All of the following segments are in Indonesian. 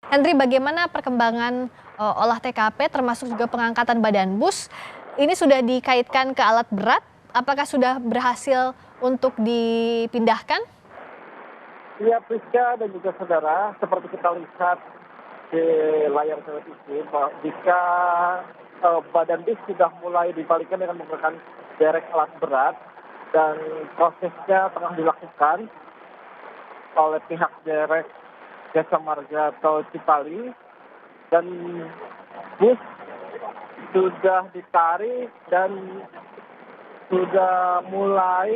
Henry, bagaimana perkembangan olah TKP termasuk juga pengangkatan badan bus? Ini sudah dikaitkan ke alat berat, apakah sudah berhasil untuk dipindahkan? Ya, Priska dan juga saudara, seperti kita lihat di layar televisi, bahwa jika badan bis sudah mulai dibalikkan dengan menggunakan derek alat berat dan prosesnya tengah dilakukan oleh pihak derek Jasa Marga Tol Cipali, dan bus sudah ditarik dan sudah mulai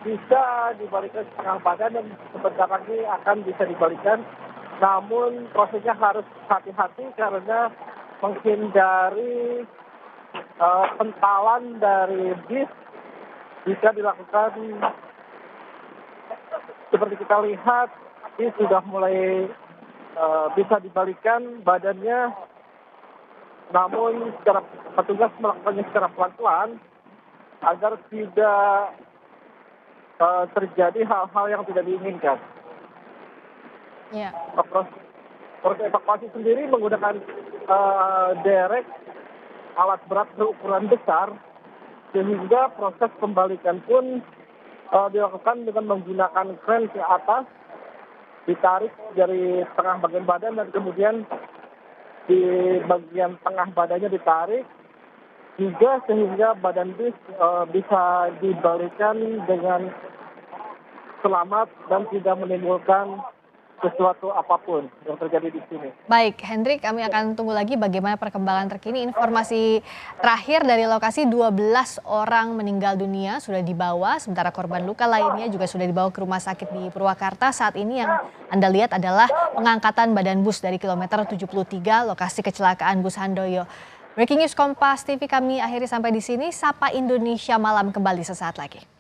bisa dibalikan setengah badan dan sebentar lagi akan bisa dibalikan. Namun prosesnya harus hati-hati karena menghindari pentalan dari bis bisa dilakukan. Seperti kita lihat, bis sudah mulai bisa dibalikan badannya, namun petugas melakukannya secara pelan-pelan agar tidak terjadi hal-hal yang tidak diinginkan. Ya. Proses evakuasi sendiri menggunakan derek alat berat berukuran besar, sehingga proses pembalikan pun dilakukan dengan menggunakan kren ke atas, ditarik dari tengah bagian badan dan kemudian di bagian tengah badannya ditarik juga sehingga badan bis bisa dibalikan dengan selamat dan tidak menimbulkan sesuatu apapun yang terjadi di sini. Baik, Hendrik, kami akan tunggu lagi bagaimana perkembangan terkini. Informasi terakhir dari lokasi, 12 orang meninggal dunia sudah dibawa, sementara korban luka lainnya juga sudah dibawa ke rumah sakit di Purwakarta. Saat ini yang Anda lihat adalah pengangkatan badan bus dari kilometer 73, lokasi kecelakaan bus Handoyo. Breaking News Kompas TV kami akhiri sampai di sini. Sapa Indonesia Malam kembali sesaat lagi.